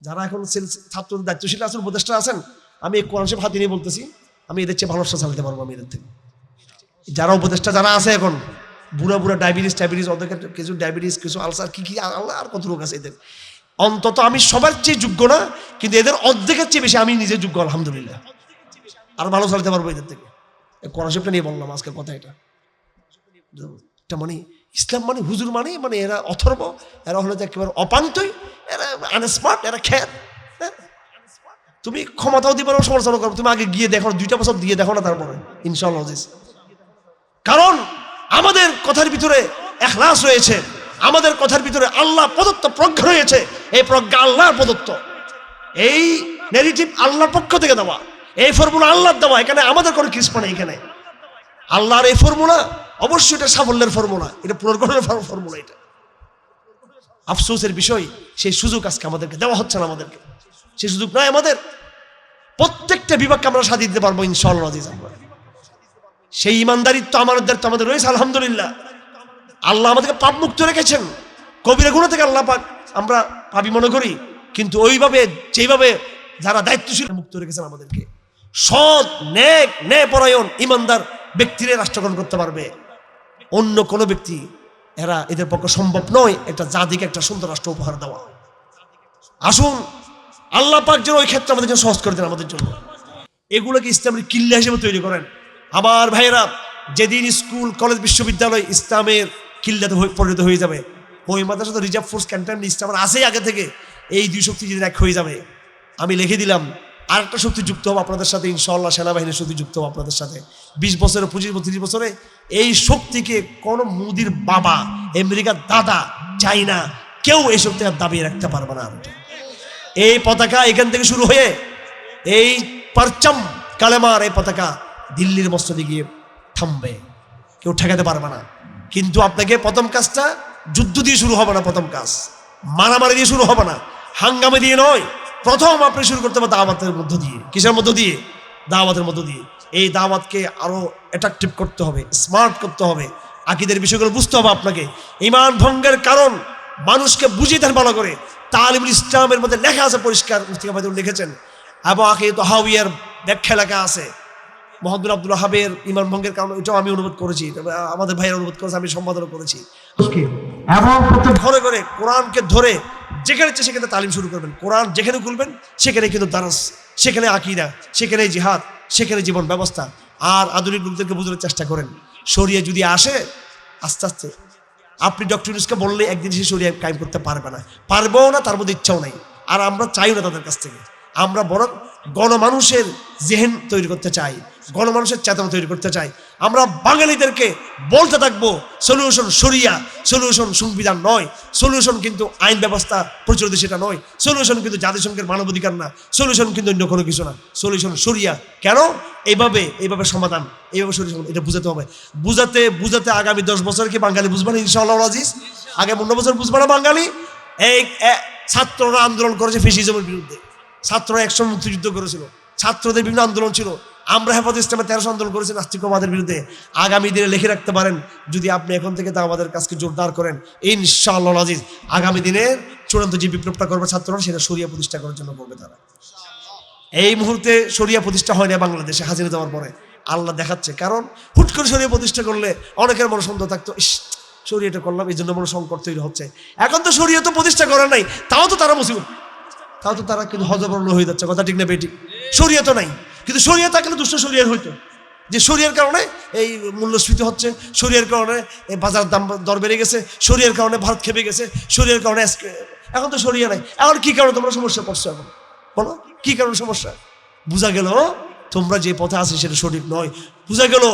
যারা এখন ছাত্রদের দায়িত্বশীল আছেন, উপদেষ্টা আছেন, আমি কোরআন শরীফ হাতে নিয়ে বলতেছি, আমি এদের চেয়ে ভালো রাষ্ট্র চালাতে পারবো আমি এদের থেকে। যারা উপদেষ্টা যারা আছে এখন, বুড়া বুড়া ডায়াবেটিস, ওদের কিছু ডায়াবেটিস, কিছু আলসার, কি আল্লাহ আর কত রোগ আছে এদের, অন্তত আমি সবার চেয়ে যোগ্য না, কিন্তু এদের অর্ধেকের চেয়ে বেশি আমি নিজে যোগ্য, আলহামদুলিল্লাহ। আর ভালো চালাতে পারবো এদের থেকে। কোরআন শরীফটা নিয়ে বললাম আজকের কথা। এটা মানে ইসলাম মানে হুজুর মানে এরা অথর্ব, এরা হলো যে একেবারে অপান্তই, এরা আনস্মার্ট, এরা খ্যাত। তুমি ক্ষমতাও দিবে না, সমালোচনা করো, তুমি আগে গিয়ে দেখো, 2টা বছর দিয়ে দেখো না, তারপরে ইনশাআল্লাহ। কারণ আমাদের কথার ভিতরে ইখলাস রয়েছে, আমাদের কথার ভিতরে আল্লাহ প্রদত্ত প্রজ্ঞা রয়েছে। এই প্রজ্ঞা আল্লাহর প্রদত্ত, এই নেগেটিভ আল্লাহর পক্ষ থেকে দেওয়া, এই ফর্মুলা আল্লাহর দেওয়া। এখানে আমাদের কোনো কৃষ্ণ নেই। এখানে আল্লাহর এই ফর্মুলা, অবশ্যই এটা সাফল্যের ফর্মুলা, এটা পুনর্গঠনের ফর্মুলা। এটা আফসোসের বিষয়, সেই সুযোগ আজকে আমাদেরকে দেওয়া হচ্ছে না। আমাদেরকে সেই সুযোগ নয়। আমাদের প্রত্যেকটা বিভাগকে আমরা সাজিয়ে দিতে পারবো ইনশাআল্লাহ। আমরা সেই ইমানদারিত্ব আমাদের রয়েছে, আলহামদুলিল্লাহ। আল্লাহ আমাদেরকে পাপ মুক্ত রেখেছেন, কবিরা গুনাহ থেকে আল্লাহ পাক আমরা পাপী মনে করি, কিন্তু ওইভাবে যেভাবে যারা দায়িত্বশীল মুক্ত রেখেছেন আমাদেরকে, সৎ নেক ন্যায়পরায়ণ ইমানদার ব্যক্তিরা রাষ্ট্রগঠন করতে পারবে। অন্য কোনো ব্যক্তি এদের পক্ষে সম্ভব নয় একটা জাতিকে একটা সুন্দর রাষ্ট্র উপহার দেওয়া। আসুন আল্লাহ পাক যেন ওই ক্ষেত্রে আমাদের জন্য সহজ করে দেন, আমাদের জন্য এগুলোকে ইসলামের কিল্লা হিসেবে তৈরি করেন। আমার ভাইয়েরা, যেদিন স্কুল কলেজ বিশ্ববিদ্যালয় ইসলামের কিল্লাতে পরিণত হয়ে যাবে, ওই মাদ্রাসা তো রিজার্ভ ফোর্স ক্যান্টনমেন্ট ইসলামের আছেই আগে থেকে, এই 2 শক্তি যেদিন এক হয়ে যাবে, আমি লিখে দিলাম আর একটা শক্তি যুক্ত হবে আপনাদের সাথে ইনশাআল্লাহ, সেনাবাহিনীর শক্তি যুক্ত হবে আপনাদের সাথে। 20 বছরে, 25 বছর, 30 বছরে এই শক্তিকে কোনো মোদির বাবা, আমেরিকার দাদা, চাইনা, কেউ এই শক্তি আর দাবিয়ে রাখতে পারবে না। এই পতাকা এখান থেকে শুরু হয়ে এই পারচাম কালেমার এই পতাকা দিল্লির মসজিদে গিয়ে থামবে, কেউ ঠেকাতে পারবে না। কিন্তু আপনাকে প্রথম কাজটা যুদ্ধ দিয়ে শুরু হবে না, প্রথম কাজ মারামারি দিয়ে শুরু হবে না, হাঙ্গামে দিয়ে নয়। প্রথম আপনি শুরু করতে হবে দাওয়াতের মধ্য দিয়ে। কিসের মধ্য দিয়ে? দাওয়াতের মধ্য দিয়ে। এই দাওয়াতকে আরো অ্যাট্রাকটিভ করতে হবে, স্মার্ট করতে হবে, আকীদার বিষয়গুলো বুঝতে হবে আপনাকে। ঈমান ভঙ্গের কারণ মানুষকে বুঝিয়ে দেন ভালো করে। তালিমুল ইসলামের মধ্যে লেখা আছে পরিষ্কার, মুফতি লিখেছেন, এবং আকিদাতুল তাহাউইয়ার ব্যাখ্যা লেখা আছে। মুহাম্মদ আব্দুল ওয়াহাবের ঈমান ভঙ্গের কারণ, এটাও আমি অনুবাদ করেছি, আমাদের ভাইয়ের অনুবাদ করেছে, আমি সম্পাদন করেছি। এবং প্রত্যেক ঘরে ঘরে কোরআনকে ধরে যেখানে ইচ্ছে সেখানে তালিম শুরু করবেন। কোরআন যেখানে খুলবেন সেখানে কিন্তু দারাস, সেখানে আকীদা, সেখানে জিহাদ, সেখানে জীবন ব্যবস্থা। আর আধুনিক লোকদেরকে বোঝানোর চেষ্টা করেন, শরিয়া যদি আসে আস্তে আস্তে, আপনি ডক্টর ইউনূসকে বললে একদিন সে শরিয়া কায়েম করতে পারবে না, পারবেও না, তার মধ্যে ইচ্ছাও নাই। আর আমরা চাইও না তাদের কাছ থেকে। আমরা বরং গণমানুষের জেহেন তৈরি করতে চাই, গণমানুষের চেতনা তৈরি করতে চাই। আমরা বাঙালিদেরকে বলতে থাকবো সলিউশন শরিয়া, সলিউশন সংবিধান নয়, সলিউশন কিন্তু আইন ব্যবস্থা প্রচলিত সেটা নয়, সলিউশন কিন্তু জাতিসংঘের মানবাধিকার না, সলিউশন কিন্তু অন্য কোনো কিছু না, সলিউশন শরিয়া। কেন? এইভাবে সমাধান, এইভাবে সলিউশন, এটা বুঝাতে হবে। বুঝাতে আগামী 10 বছর কি বাঙালি বুঝবে না ইনশাআল্লাহ আজিজ? আগে 15 বছর বুঝবে না বাঙালি? এই ছাত্ররা আন্দোলন করেছে ফ্যাসিজমের বিরুদ্ধে, ছাত্ররা একসময় মুক্তিযুদ্ধ করেছিল, ছাত্রদের বিভিন্ন আন্দোলন ছিল। আমরা হেফাজত ইসলামের 1300 আন্দোলন করেছি নাস্তিকবাদের বিরুদ্ধে। আগামী দিনে লিখে রাখতে পারেন, যদি আপনি এখন থেকে তা আমাদের কাজকে জোরদার করেন, ইনশাআল্লাহ আজিজ আগামী দিনে চূড়ান্ত যে বিপ্লবটা করবে ছাত্ররা, সেটা শরিয়া প্রতিষ্ঠা করার জন্য করবে তারা। এই মুহূর্তে শরিয়া প্রতিষ্ঠা হয় না বাংলাদেশে হাজিরা দেওয়ার পরে, আল্লাহ দেখাচ্ছে। কারণ হুট করে শরিয়া প্রতিষ্ঠা করলে অনেকের মনে সন্দেহ থাকতো, শরিয়াটা করলাম এই জন্য মনে সংকট তৈরি হচ্ছে। এখন তো শরিয়া তো প্রতিষ্ঠা করা নাই, তাও তো তারা মুসিবত, তাও তো তারা কিন্তু হযবরল হয়ে যাচ্ছে। কথা ঠিক না বেঠিক? শরিয়া তো নাই, কিন্তু শরিয়া থাকলে দুষ্ট শরিয়ার হইতো, যে শরিয়ার কারণে এই মূল্যস্ফীতি হচ্ছে, শরিয়ার কারণে এই বাজার দর বেড়ে গেছে, শরিয়ার কারণে ভারত খেপে গেছে, শরিয়ার কারণে এখন তো শরিয়া নাই। এখন কি কারণে তোমরা সমস্যা পড়ছো? এখন বলো কি কারণে সমস্যা? বোঝা গেল তোমরা যে পথে আছো সেটা সঠিক নয়। বোঝা গেল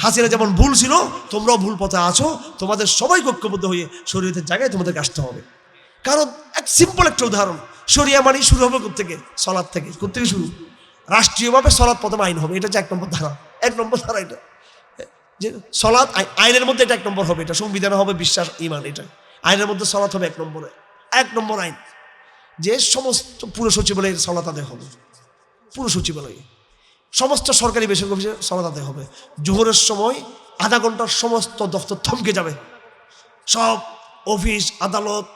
হাসিনা যেমন ভুল ছিল, তোমরাও ভুল পথে আছো। তোমাদের সবাই ঐক্যবদ্ধ হয়ে শরীয়তের জায়গায় তোমাদেরকে আসতে হবে। কারণ সিম্পল একটা উদাহরণ, শরিয়া মানে শুরু হবে কোত্থেকে? সলাৎ থেকে। কোত্থেকে শুরু? রাষ্ট্রীয়ভাবে সলাৎ প্রথম আইন হবে, এটা হচ্ছে 1 নম্বর ধারা। 1 নম্বর ধারা এটা, যে সলাৎ আইনের মধ্যে এটা 1 নম্বর হবে। এটা সংবিধানে হবে বিশ্বাস ঈমান, এটা আইনের মধ্যে সলাৎ হবে 1 নম্বরে। 1 নম্বর আইন যে সমস্ত পুরো সচিবালয়ের সলাৎ আদায় হবে, পুরো সচিবালয়ে সমস্ত সরকারি বেসরকারি অফিসে সলাৎ আদায় হবে। জোহরের সময় আধা ঘন্টার সমস্ত দফতর থমকে যাবে, সব অফিস আদালত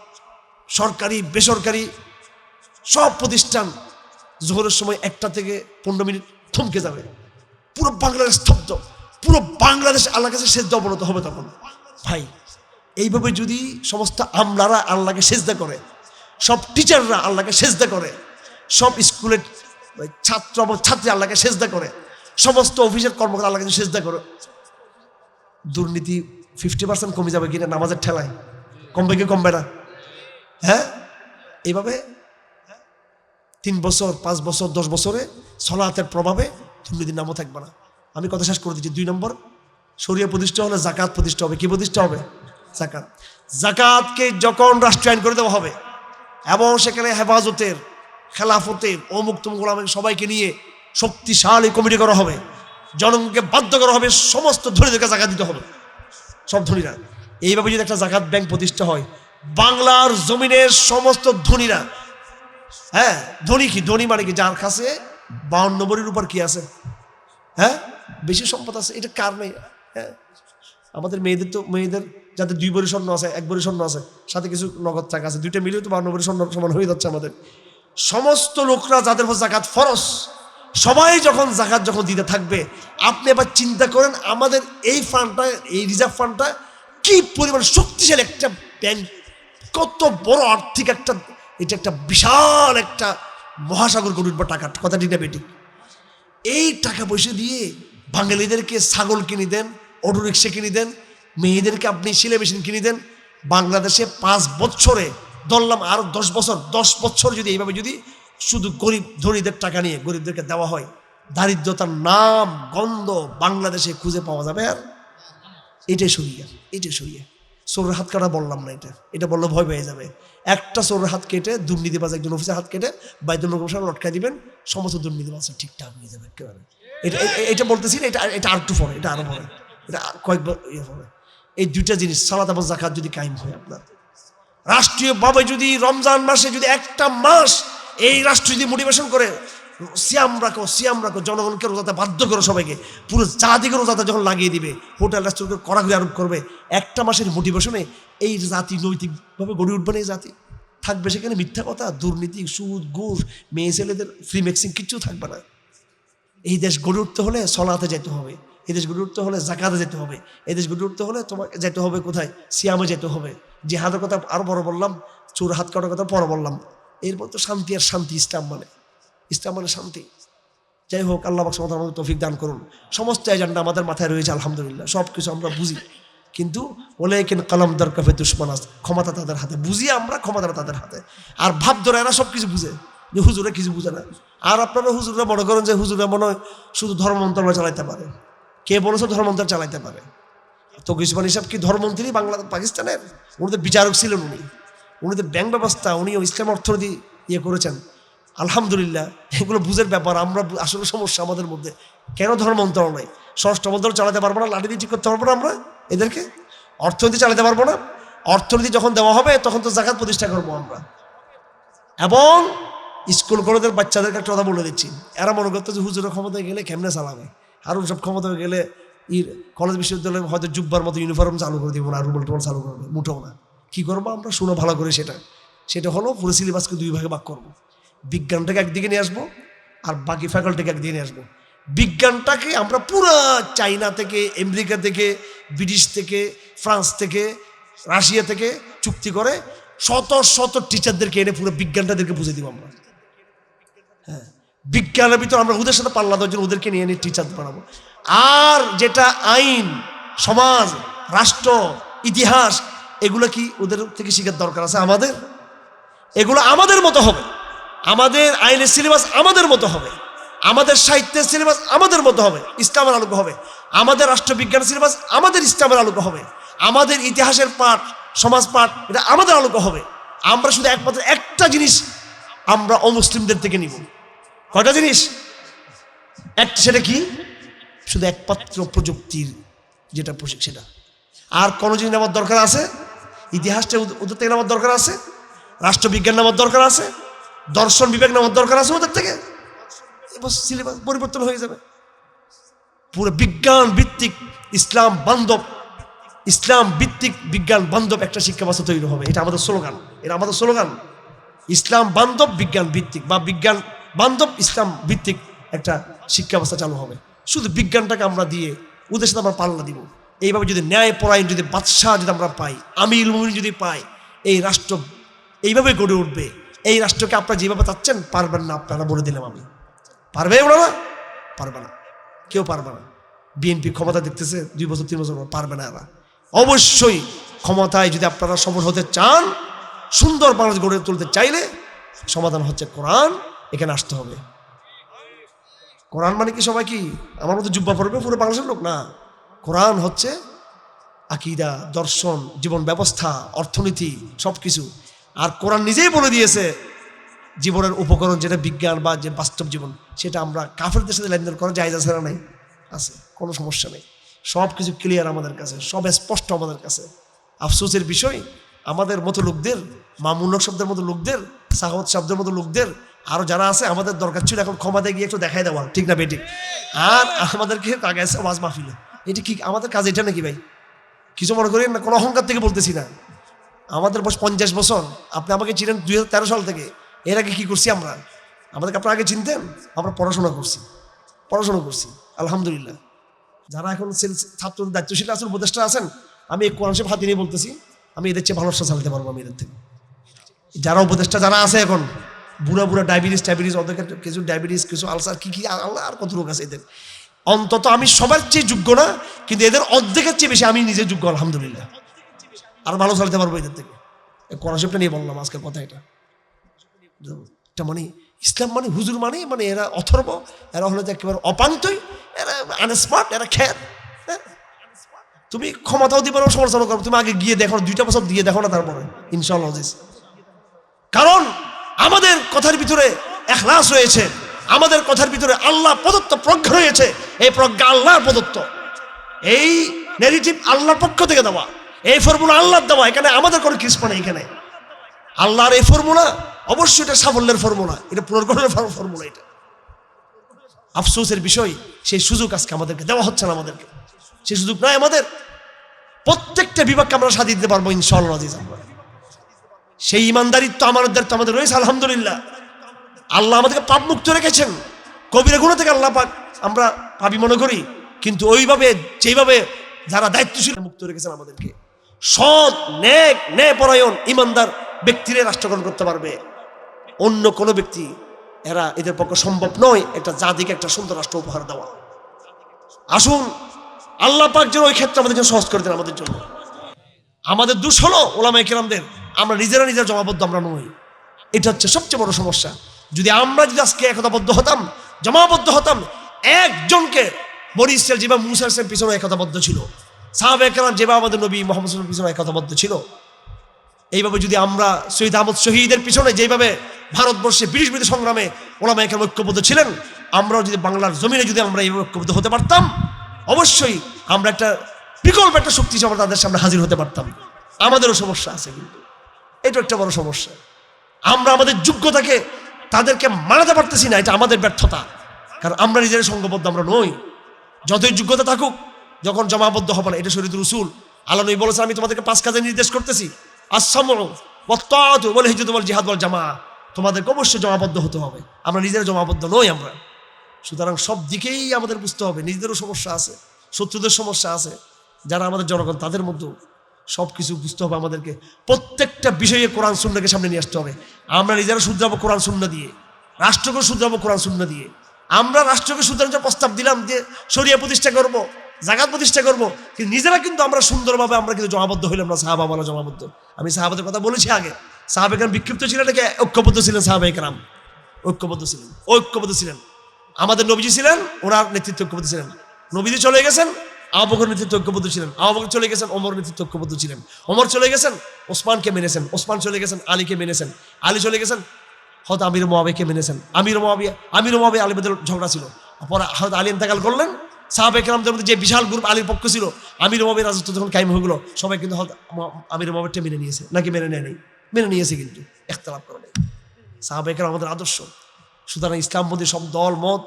সরকারি বেসরকারি সব প্রতিষ্ঠান জোহরের সময় 1টা থেকে 15 মিনিট থমকে যাবে, পুরো বাংলাদেশ স্তব্ধ, পুরো বাংলাদেশ আল্লাহর কাছে সেজদা অবনত হবে। তখন ভাই এইভাবে যদি সমস্ত আমলারা আল্লাহকে সেজদা করে, সব টিচাররা আল্লাহকে সেজদা করে, সব স্কুলের ছাত্র এবং ছাত্রী আল্লাহকে সেজদা করে, সমস্ত অফিসের কর্মকর্তা আল্লাহকে সেজদা করে, দুর্নীতি 50% কমে যাবে কিনা নামাজের ঠেলায়? কমবে কি কমবে না? হ্যাঁ, এইভাবে 3 বছর 5 বছর 10 বছরে সলাতের প্রভাবে দুর্নীতির নামও থাকবে না। আমি কথা শেষ করে দিচ্ছি। 2 নম্বর, শরিয়া প্রতিষ্ঠা হলে জাকাত প্রতিষ্ঠা হবে। কি প্রতিষ্ঠা হবে? জাকাত। জাকাতকে যখন রাষ্ট্রায়ন করে দেওয়া হবে এবং সেখানে হেফাজতের, খেলাফতের, অমুক তমুক গোলামের সবাইকে নিয়ে শক্তিশালী কমিটি করা হবে, জনগণকে বাধ্য করা হবে, সমস্ত ধনীদেরকে জাকাত দিতে হবে, সব ধনীরা। এইভাবে যদি একটা জাকাত ব্যাংক প্রতিষ্ঠা হয়, বাংলার জমিনের সমস্ত ধনীরা, হ্যাঁ ধনী কি, ধনী মানে কি, যার কাছে 52 নম্বরের উপর কি আছে, হ্যাঁ বেশি সম্পদ আছে, এটা কার নেই? হ্যাঁ, আমাদের মেয়েদের যাদের 2 ভরি স্বর্ণ আছে, 1 ভরি স্বর্ণ আছে, সাথে কিছু নগদ টাকা আছে, 2টা মিলিয়ে তো 52 ভরি স্বর্ণ সমান হয়ে যাচ্ছে আমাদের। সমস্ত লোকরা যাদের উপর জাকাত ফরজ, সবাই যখন জাকাত যখন দিতে থাকবে, আপনি এবার চিন্তা করেন আমাদের এই ফান্ডটা, এই রিজার্ভ ফান্ডটা কি পরিমাণ শক্তিশালী একটা ব্যাংক, কত বড় আর্থিক একটা, এটা একটা বিশাল একটা মহাসাগর গড়ে উঠবে টাকার। কথা ঠিক না বেটি? এই টাকা পয়সা দিয়ে বাঙালিদেরকে ছাগল কিনে দেন, অটো রিক্সা কিনে দেন, মেয়েদেরকে আপনি সেলাই মেশিন কিনে দেন। বাংলাদেশে 5 বছরে ধরলাম, আর 10 বছর, 10 বছর যদি এইভাবে যদি শুধু গরিব ধনীদের টাকা নিয়ে গরিবদেরকে দেওয়া হয়, দারিদ্রতার নাম গন্ধ বাংলাদেশে খুঁজে পাওয়া যাবে। আর এটাই সরিয়া, এটাই সরিয়া। চোরের হাত কাটা বললাম না, এটা বললে ভয় পেয়ে যাবে। একটা চোরের হাত কেটে, দুর্নীতিবাজ একজন অফিসের হাত কেটে বাইতুল মুকাররমের সামনে লটকাই দিবেন, সমস্ত দুর্নীতিবাজ ঠিকঠাক হয়ে যাবে একেবারে। এটা বলতেছি না, এটা আর একটু পরে, এটা আরো পরে, এটা কয়েকবার ইয়ে পরে। এই 2টা জিনিস, সালাত এবং যাকাত যদি কায়েম হয়, আপনার রাষ্ট্রীয়ভাবে যদি রমজান মাসে যদি একটা মাস এই রাষ্ট্র যদি মোটিভেশন করে, সিয়াম রাখো, জনগণকে রোজাতে বাধ্য করো, সবাইকে পুরো জাতিকে রোজাতে যখন লাগিয়ে দিবে, হোটেল রেস্টুরেন্টকে কড়াকড়ি আরোপ করবে, একটা মাসের মোটিভেশনে এই জাতি নৈতিকভাবে গড়ে উঠবে না। এই জাতি থাকবে সেখানে মিথ্যা কথা, দুর্নীতি, সুদ, ঘুষ, মেয়ে ছেলেদের ফ্রি মিক্সিং কিচ্ছু থাকবে না। এই দেশ গড়ে উঠতে হলে সলাতে যেতে হবে, এই দেশ গড়ে উঠতে হলে জাকাতে যেতে হবে, এই দেশ গড়ে উঠতে হলে তোমাকে যেতে হবে কোথায়? সিয়ামে যেতে হবে। জিহাদের কথা আরো বড় বললাম, চোর হাত কাটার কথা পরে বললাম। এরপর তো শান্তি আর শান্তি, ইসলাম মানে শান্তি। যাই হোক, আল্লাহ পাক সুবহানাহু ওয়া তাআলা আমাদের তৌফিক দান করুন। সমস্ত এজেন্ডা আমাদের মাথায় রয়েছে আলহামদুলিল্লাহ, সব কিছু আমরা বুঝি, কিন্তু ওয়ালাকিন কালাম দারকাফে দুশমান, ক্ষমতা তাদের হাতে, বুঝি আমরা, ক্ষমতা তাদের হাতে। আর ভাব ধরে এরা সব কিছু বুঝে, যে হুজুরে কিছু বুঝে না। আর আপনারা হুজুররা মনে করেন যে হুজুরে মনে হয় শুধু ধর্ম মন্ত্রণালয় চালাইতে পারে। কে বলেছে ধর্ম মন্ত্রণালয় চালাইতে পারে? তো উসমান হিসাব কি ধর্মমন্ত্রী পাকিস্তানের? উনি বিচারক ছিলেন, উনিদের ব্যাংক ব্যবস্থা, উনিও ইসলাম অর্থনীতি ইয়ে করেছেন। আলহামদুলিল্লাহ, এগুলো বুঝের ব্যাপার। আমরা আসলে সমস্যা আমাদের মধ্যে, কেন ধর্ম মন্ত্রণালয়? ষষ্ঠ মন্ত্রণালয় চালাতে পারবো না, লাঠি দিয়ে ঠিক করতে পারবো না আমরা এদেরকে, অর্থনীতি চালাতে পারবো না। অর্থনীতি যখন দেওয়া হবে তখন তো জাকাত প্রতিষ্ঠা করবো আমরা। এবং স্কুল কলেজের বাচ্চাদেরকে একটা কথা বলে দিচ্ছি, এরা মনে করতো যে হুজুরের ক্ষমতায় গেলে কেমনে চালাবে, আর সব ক্ষমতায় গেলে কলেজ বিশ্ববিদ্যালয়ে হয়তো জুব্বার মতো ইউনিফর্ম চালু করে দিব না, রুমাল টুমাল চালু করবে, মুঠেও না। কি করবো আমরা? শুনো ভালো করে, সেটা হলো পুরো সিলেবাসকে 2 ভাগে ভাগ করবো। বিজ্ঞানটাকে একদিকে নিয়ে আসবো, আর বাকি ফ্যাকাল্টিকে একদিকে নিয়ে আসবো। বিজ্ঞানটাকে আমরা পুরো চাইনা থেকে, আমেরিকা থেকে, ব্রিটিশ থেকে, ফ্রান্স থেকে, রাশিয়া থেকে চুক্তি করে শত টিচারদেরকে এনে পুরো বিজ্ঞানটাদেরকে বুঝে দিব আমরা। হ্যাঁ, বিজ্ঞানের ভিতর আমরা ওদের সাথে পাল্লা দেওয়ার জন্য ওদেরকে নিয়ে এনে টিচার বানাবো। আর যেটা আইন, সমাজ, রাষ্ট্র, ইতিহাস, এগুলো কি ওদের থেকে শেখার দরকার আছে আমাদের? এগুলো আমাদের মতো হবে, আমাদের আইনের সিলেবাস আমাদের মতো হবে, আমাদের সাহিত্যের সিলেবাস আমাদের মতো হবে, ইসলামের আলোকে হবে। আমাদের রাষ্ট্রবিজ্ঞান সিলেবাস আমাদের ইসলামের আলোকে হবে। আমাদের ইতিহাসের পাঠ, সমাজ পাঠ, এটা আমাদের আলোকে হবে। আমরা শুধু একমাত্র একটা জিনিস আমরা অমুসলিমদের থেকে নিব। কয়টা জিনিস? সেটা কি? শুধু একমাত্র প্রযুক্তির যেটা প্রশিক্ষণ, সেটা। আর কোনো জিনিস নেওয়ার দরকার আছে? ইতিহাসটা ওদের থেকে নেওয়ার দরকার আছে, রাষ্ট্রবিজ্ঞান নেওয়ার দরকার আছে, দর্শন বিভাগ নেওয়ার দরকার আছে ওদের থেকে। এবার সিলেবাস পরিবর্তন হয়ে যাবে। পুরো বিজ্ঞান ভিত্তিক ইসলাম বান্ধব, ইসলাম ভিত্তিক বিজ্ঞান বান্ধব একটা শিক্ষা ব্যবস্থা তৈরি হবে। এটা আমাদের স্লোগান, এটা আমাদের স্লোগান। ইসলাম বান্ধব বিজ্ঞান ভিত্তিক বা বিজ্ঞান বান্ধব ইসলাম ভিত্তিক একটা শিক্ষা ব্যবস্থা চালু হবে। শুধু বিজ্ঞানটাকে আমরা দিয়ে ওদের সাথে আমরা পাল্লা দিব। এইভাবে যদি ন্যায় পরায়ণ যদি বাদশাহ যদি আমরা পাই, আমিরুল মুমিনিন যদি পাই, এই রাষ্ট্র এইভাবে গড়ে উঠবে। এই রাষ্ট্রকে আপনারা যেভাবে চাচ্ছেন পারবেন না, আপনারা বলে দিলাম আমি। পারবে ওরা? পারবে না, কেউ পারবে না। বিএনপি ক্ষমতা দেখতেছে 2 বছর 3 বছর পারবে না এরা। অবশ্যই ক্ষমতায় যদি আপনারা সফল হতে চান, সুন্দর বাংলাদেশ গড়ে তুলতে চাইলে সমাধান হচ্ছে কোরআন। এখানে আসতে হবে। কোরআন মানে কি সবাই কি আমার মতো জুব্বা পড়বে পুরো বাংলাদেশের লোক? না, কোরআন হচ্ছে আকীদা, দর্শন, জীবন ব্যবস্থা, অর্থনীতি, সব কিছু। আর কোরআন নিজেই বলে দিয়েছে জীবনের উপকরণ যেটা বিজ্ঞান বা যে বাস্তব জীবন, সেটা আমরা কাফেরদের সাথে লেনদেন করা জায়েজ আছে না? নাই, আছে, কোনো সমস্যা নেই। সব কিছু ক্লিয়ার আমাদের কাছে, সব স্পষ্ট আমাদের কাছে। আফসোসের বিষয় আমাদের মতো লোকদের, মামুনুল শব্দের মতো লোকদের, সাহদ শব্দের মতো লোকদের আরও যারা আছে, আমাদের দরকার ছিল এখন ক্ষমতায় গিয়ে একটু দেখাই দেওয়া, ঠিক না বেঠিক? আর আমাদেরকে তাগাইছে ওয়াজ মাহফিলে। এটা কি আমাদের কাজ? এটা নাকি ভাই? কিছু মনে করেন না, কোনো অহংকার থেকে বলতেছি না। আমাদের বয়স 50 বছর। আপনি আমাকে চিনেন 2013 সাল থেকে। এর আগে কি করছি আমরা? আমাদেরকে আপনারা আগে চিনতেন? আমরা পড়াশোনা করছি আলহামদুলিল্লাহ। যারা এখন ছাত্রদের দায়িত্বশীল আছেন, উপদেষ্টা আছেন, আমি এই কোরআন শরীফ হাতে নিয়ে বলতেছি, আমি এদের চেয়ে ভালো রাষ্ট্র চালাতে পারবো আমি এদের থেকে। যারা উপদেষ্টা যারা আছে এখন, বুড়া ডায়াবেটিস, ওদেরকে কিছু ডায়াবেটিস, কিছু আলসার, কি আল্লাহ আর কত রোগ আছে এদের। অন্তত আমি সবার চেয়ে যোগ্য না, কিন্তু এদের অর্ধেকের চেয়ে বেশি আমি নিজে যোগ্য আলহামদুলিল্লাহ। আর ভালো চালাতে পারবো এদের থেকে। কোরআন শরীফটা নিয়ে বললাম আজকের কথা। এটা মানে ইসলাম মানে হুজুর মানে এরা অথর্ব, এরা হলো একেবারে অপান্তই, এরা আনস্মার্ট, এরা খ্যাত। তুমি ক্ষমতাও দিবে না, সমালোচনা করো। তুমি আগে গিয়ে দেখো, 2টা বছর দিয়ে দেখো না, তারপরে ইনশাআল্লাহ। কারণ আমাদের কথার ভিতরে ইখলাস রয়েছে, আমাদের কথার ভিতরে আল্লাহ প্রদত্ত প্রজ্ঞা রয়েছে। এই প্রজ্ঞা আল্লাহর প্রদত্ত, এই নেগেটিভ আল্লাহর পক্ষ থেকে দেওয়া, এই ফর্মুলা আল্লাহর দেওয়া। এখানে আমাদের কোনো কৃষ্ণ নেই। এখানে আল্লাহর এই ফর্মুলা, অবশ্যই এটা সাফল্যের ফর্মুলা, এটা পুনর্গঠনের ফর্মুলা। এটা আফসোসের বিষয়, সেই সুযোগ আজকে আমাদেরকে দেওয়া হচ্ছে না। আমাদেরকে সেই সুযোগ নাই। আমাদের প্রত্যেকটা বিভাগকে আমরা সাজিয়ে দিতে পারবো ইনশাআল্লাহ। সেই ইমানদারিত্ব আমাদের রয়েছে আলহামদুলিল্লাহ। আল্লাহ আমাদেরকে পাপ মুক্ত রেখেছেন, কবিরা গুনাহ থেকে আল্লাহ পাক আমরা পাপী মনে করি, কিন্তু ওইভাবে যেভাবে যারা দায়িত্বশীল মুক্ত রেখেছেন আমাদেরকে, সৎ ন্যায়পরায়ণ ইমানদার ব্যক্তিরা রাষ্ট্রগঠন করতে পারবে। অন্য কোনো ব্যক্তি এদের পক্ষে সম্ভব নয় একটা জাতিকে একটা সুন্দর রাষ্ট্র উপহার দেওয়া। আসুন আল্লাহ পাক যেন ওই ক্ষেত্রে আমাদের জন্য সহজ করে দেন আমাদের জন্য। আমাদের দোষ হলো ওলামায়ে কেরামদের, আমরা নিজেরা জমাবদ্ধ আমরা নই। এটা হচ্ছে সবচেয়ে বড় সমস্যা। যদি আমরা আজকে একতাবদ্ধ হতাম, জমাবদ্ধ হতাম, একজনকে বনি ইসরাঈল যেভাবে মুসা আলাইহিস পিছনে একতাবদ্ধ ছিল, সাহাবায়ে কেরাম যেভাবে আমাদের নবী মুহাম্মদ সাল্লাল্লাহু আলাইহি ওয়াসাল্লাম পিছনে একতাবদ্ধ ছিল, এইভাবে যদি আমরা শহীদ আহমদ শহীদের পিছনে যেভাবে ভারতবর্ষে ব্রিটিশ বিরোধী সংগ্রামে ওলামায়ে কেরাম ঐক্যবদ্ধ ছিলেন, আমরাও যদি বাংলার জমিনে যদি আমরা এইভাবে ঐক্যবদ্ধ হতে পারতাম, অবশ্যই আমরা একটা বিকল্প একটা শক্তি হিসেবে তাদের সামনে হাজির হতে পারতাম। আমাদেরও সমস্যা আছে, কিন্তু এটা একটা বড় সমস্যা। আমরা আমাদের যোগ্যতাকে তাদেরকে মানাতে পারতেছি না, এটা আমাদের ব্যর্থতা। কারণ আমরা নিজেরা সংঘবদ্ধ আমরা নই। যতই যোগ্যতা থাকুক, যখন জমাবদ্ধ হবে না, এটা শরীয়তের উসুল। আল্লাহ নবী বলেছেন, আমি তোমাদেরকে 5 কাজে নির্দেশ করতেছি, আস-সামউ ওয়াত-তাআতু ওয়াল হিজরatu ওয়াল জিহাদ ওয়াল জামাআহ। তোমাদেরকে অবশ্যই জমাবদ্ধ হতে হবে। আমরা নিজেরা জমাবদ্ধ নই আমরা। সুতরাং সব দিকেই আমাদের বুঝতে হবে, নিজেদেরও সমস্যা আছে, শত্রুদের সমস্যা আছে, যারা আমাদের জনগণ তাদের মধ্যে সব কিছু বুঝতে হবে। আমাদেরকে প্রত্যেকটা বিষয়ে কোরআন সুন্নাহকে সামনে নিয়ে আসতে হবে। আমরা নিজেরা শুধরাবো কোরআন সুন্নাহ দিয়ে, রাষ্ট্রকে শুধরাবো কোরআন সুন্নাহ দিয়ে। আমরা রাষ্ট্রকে শুধরানোর প্রস্তাব দিলাম যে শরিয়া প্রতিষ্ঠা করব, জাকাত প্রতিষ্ঠা করব, কিন্তু নিজেরা কিন্তু আমরা সুন্দরভাবে আমরা কিন্তু জমাবদ্ধ হইলাম না। সাহাবা বলা জমাবদ্ধ, আমি সাহাবাদের কথা বলেছি আগে। সাহাবায়ে কেরাম বিক্ষিপ্ত ছিলেন নাকি ঐক্যবদ্ধ ছিলেন? সাহাবায়ে কেরাম ঐক্যবদ্ধ ছিলেন। আমাদের নবীজি ছিলেন, ওনার নেতৃত্ব ঐক্যবদ্ধ ছিলেন। নবীজি চলে গেছেন, আবু বকর নেতৃত্ব ঐক্যবদ্ধ ছিলেন। আবু বকর চলে গেছেন, ওমর নেতৃত্ব ঐক্যবদ্ধ ছিলেন। ওমর চলে গেছেন, ওসমানকে মেনেছেন। ওসমান চলে গেছেন, আলীকে মেনেছেন। আলী চলে গেছেন, হয়তো আমির মুআবিয়াকে মেনেছেন। আমির মুআবিয়া আলীর মধ্যে ঝগড়া ছিল, পরে হয়তো আলী ইন্তেকাল করলেন। সাহাবায়ে কেরামদের মধ্যে যে বিশাল গ্রুপ আলীর পক্ষ ছিল, আমির মুআবিয়ার রাজত্ব যখন কায়েম হয়ে গেল, সবাই কিন্তু আমির মুআবিয়াকে মেনে নিয়েছে, নাকি মেনে নেয় নাই? মেনে নিয়েছে, কিন্তু ইখতিলাফ করে নাই। সাহাবায়ে কেরাম আমাদের আদর্শ। সুতরাং ইসলামপন্থী সব দল মত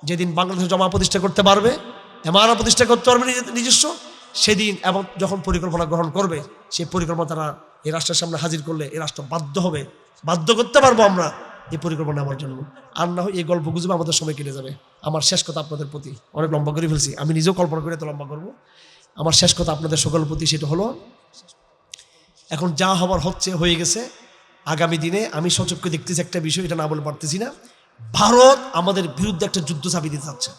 যেদিন বাংলাদেশে জমা প্রতিষ্ঠা করতে পারবে, এমারা প্রতিষ্ঠা করতে পারবে নিজস্ব, সেদিন এবং যখন পরিকল্পনা গ্রহণ করবে, সেই পরিকল্পনা তারা এই রাষ্ট্রের সামনে হাজির করলে এই রাষ্ট্র বাধ্য করতে পারবো আমরা এই পরিকল্পনা আমার জন্য। আর না হয় এই গল্প গুজবে আমাদের সময় কেটে যাবে। আমার শেষ কথা আপনাদের প্রতি, অনেক লম্বা করে ফেলছি, আমি নিজেও কল্পনা করে তো লম্বা করবো। আমার শেষ কথা আপনাদের সকলের প্রতি সেটা হলো, এখন যা হবার হচ্ছে হয়ে গেছে। আগামী দিনে আমি সচক্ষে দেখতেছি একটা বিষয়, এটা না বলে পারতেছি না, ভারত আমাদের বিরুদ্ধে একটা যুদ্ধ চাপিয়ে দিতে চাচ্ছে,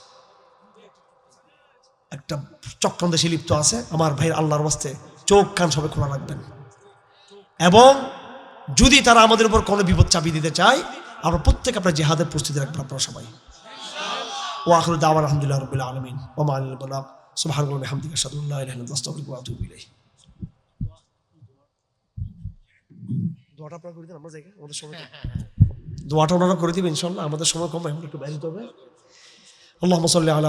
একটা চক্রান্তে সে লিপ্ত আছে। আমার ভাই আল্লাহর ওয়াস্তে চোখ কান সবাই খোলা রাখবেন, এবং যদি তারা আমাদের উপর কোনো বিপদ চাপিয়ে দিতে চায়, আমরা প্রত্যেক আপনার জিহাদের প্রস্তুতি রাখবেন আপনারা সবাই। ওয়া আখিরু দাওয়ানা আলহামদুলিল্লাহি রাব্বিল আলামিন ওয়া মা আলাইনা ইল্লা আল বালাগ সুবহানাল্লাহি ওয়া বিহামদিহি আশহাদু আল্লা ইলাহা ইল্লা আনতা আস্তাগফিরুকা ওয়া আতুবু ইলাইহি। দোয়াটা আপনারা করে দিন, আমরা যাই, আমাদের সময় দোয়াটা ওনারা করে দিবেন ইনশাআল্লাহ। আমাদের সময় কম, এখন একটু বাইরে যেতে হবে। আল্লাহুম্মা সাল্লি আলা